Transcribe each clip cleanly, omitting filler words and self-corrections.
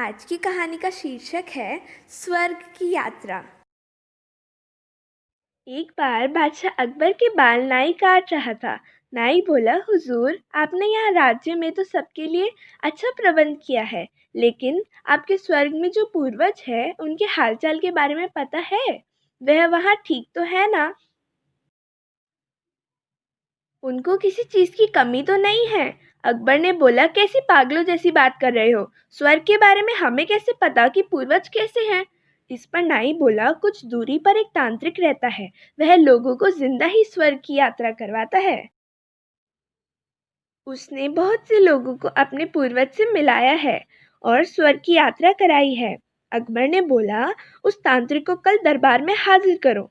आज की कहानी का शीर्षक है स्वर्ग की यात्रा। एक बार बादशाह अकबर के बाल नाई काट रहा था। नाई बोला, हुजूर, आपने यहाँ राज्य में तो सबके लिए अच्छा प्रबंध किया है, लेकिन आपके स्वर्ग में जो पूर्वज है उनके हालचाल के बारे में पता है? वह वहाँ ठीक तो है ना? उनको किसी चीज की कमी तो नहीं है। अकबर ने बोला, कैसी पागलों जैसी बात कर रहे हो? स्वर्ग के बारे में हमें कैसे पता कि पूर्वज कैसे हैं? इस पर नाई बोला, कुछ दूरी पर एक तांत्रिक रहता है। वह लोगों को जिंदा ही स्वर्ग की यात्रा करवाता है। उसने बहुत से लोगों को अपने पूर्वज से मिलाया है और स्वर्ग की यात्रा कराई है। अकबर ने बोला, उस तांत्रिक को कल दरबार में हाजिर करो।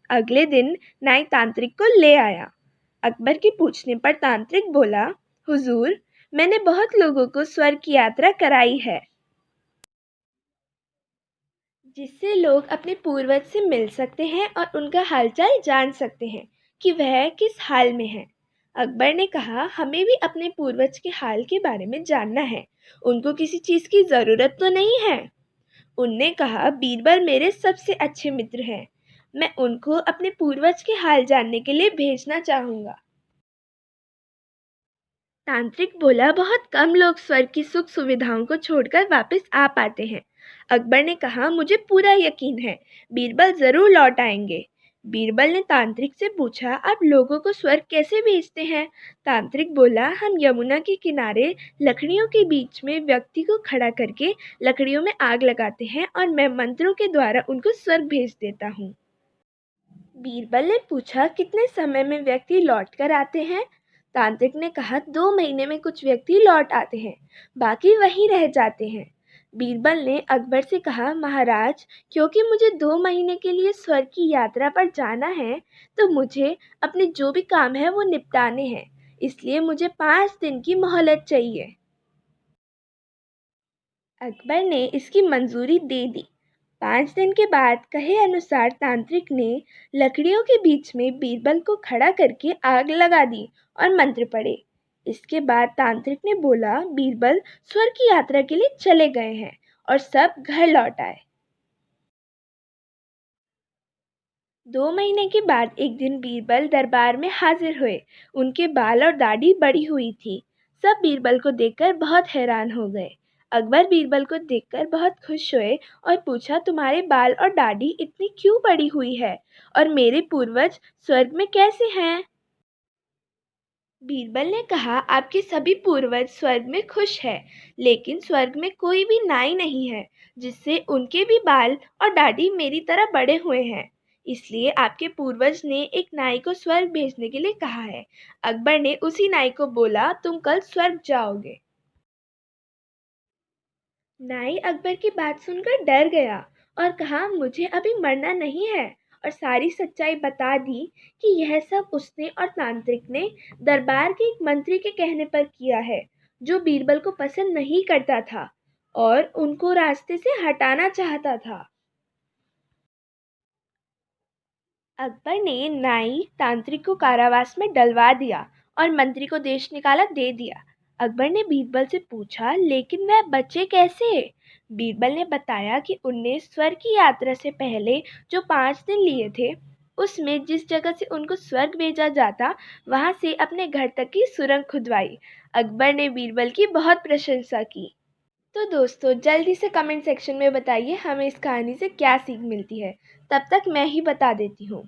अगले दिन नाई तांत्रिक को ले आया। अकबर के पूछने पर तांत्रिक बोला, हुजूर, मैंने बहुत लोगों को स्वर्ग की यात्रा कराई है, जिससे लोग अपने पूर्वज से मिल सकते हैं और उनका हालचाल जान सकते हैं कि वह किस हाल में है। अकबर ने कहा, हमें भी अपने पूर्वज के हाल के बारे में जानना है। उनको किसी चीज़ की ज़रूरत तो नहीं है? उनने कहा, बीरबल मेरे सबसे अच्छे मित्र हैं। मैं उनको अपने पूर्वज के हाल जानने के लिए भेजना चाहूँगा। तांत्रिक बोला, बहुत कम लोग स्वर्ग की सुख सुविधाओं को छोड़कर वापस आ पाते हैं। अकबर ने कहा, मुझे पूरा यकीन है, बीरबल जरूर लौट आएंगे। बीरबल ने तांत्रिक से पूछा, आप लोगों को स्वर्ग कैसे भेजते हैं? तांत्रिक बोला, हम यमुना के किनारे लकड़ियों के बीच में व्यक्ति को खड़ा करके लकड़ियों में आग लगाते हैं और मैं मंत्रों के द्वारा उनको स्वर्ग भेज देता हूँ। बीरबल ने पूछा, कितने समय में व्यक्ति लौट कर आते हैं? तांत्रिक ने कहा, 2 महीने में कुछ व्यक्ति लौट आते हैं, बाकी वहीं रह जाते हैं। बीरबल ने अकबर से कहा, महाराज, क्योंकि मुझे 2 महीने के लिए स्वर्ग की यात्रा पर जाना है, तो मुझे अपने जो भी काम है वो निपटाने हैं, इसलिए मुझे 5 दिन की मोहलत चाहिए। अकबर ने इसकी मंजूरी दे दी। 5 दिन के बाद कहे अनुसार तांत्रिक ने लकड़ियों के बीच में बीरबल को खड़ा करके आग लगा दी और मंत्र पढ़े। इसके बाद तांत्रिक ने बोला, बीरबल स्वर्ग की यात्रा के लिए चले गए हैं और सब घर लौट आए। 2 महीने के बाद एक दिन बीरबल दरबार में हाजिर हुए। उनके बाल और दाढ़ी बड़ी हुई थी। सब बीरबल को देखकर बहुत हैरान हो गए। अकबर बीरबल को देखकर बहुत खुश हुए और पूछा, तुम्हारे बाल और दाढ़ी इतनी क्यों बड़ी हुई है और मेरे पूर्वज स्वर्ग में कैसे हैं? बीरबल ने कहा, आपके सभी पूर्वज स्वर्ग में खुश है, लेकिन स्वर्ग में कोई भी नाई नहीं है जिससे उनके भी बाल और दाढ़ी मेरी तरह बड़े हुए हैं। इसलिए आपके पूर्वज ने एक नाई को स्वर्ग भेजने के लिए कहा है। अकबर ने उसी नाई को बोला, तुम कल स्वर्ग जाओगे। नाई अकबर की बात सुनकर डर गया और कहा, मुझे अभी मरना नहीं है, और सारी सच्चाई बता दी कि यह सब उसने और तांत्रिक ने दरबार के एक मंत्री के कहने पर किया है, जो बीरबल को पसंद नहीं करता था और उनको रास्ते से हटाना चाहता था। अकबर ने नाई तांत्रिक को कारावास में डलवा दिया और मंत्री को देश निकाला दे दिया। अकबर ने बीरबल से पूछा, लेकिन वह बचे कैसे? बीरबल ने बताया कि उनने स्वर्ग की यात्रा से पहले जो 5 दिन लिए थे, उसमें जिस जगह से उनको स्वर्ग भेजा जाता, वहां से अपने घर तक की सुरंग खुदवाई। अकबर ने बीरबल की बहुत प्रशंसा की। तो दोस्तों, जल्दी से कमेंट सेक्शन में बताइए हमें इस कहानी से क्या सीख मिलती है। तब तक मैं ही बता देती हूँ।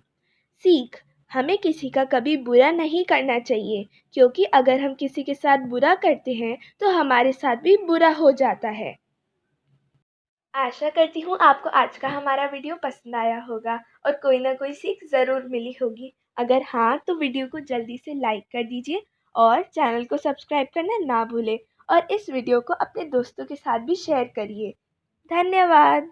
सीख, हमें किसी का कभी बुरा नहीं करना चाहिए, क्योंकि अगर हम किसी के साथ बुरा करते हैं तो हमारे साथ भी बुरा हो जाता है। आशा करती हूँ आपको आज का हमारा वीडियो पसंद आया होगा और कोई ना कोई सीख ज़रूर मिली होगी। अगर हाँ, तो वीडियो को जल्दी से लाइक कर दीजिए और चैनल को सब्सक्राइब करना ना भूलें, और इस वीडियो को अपने दोस्तों के साथ भी शेयर करिए। धन्यवाद।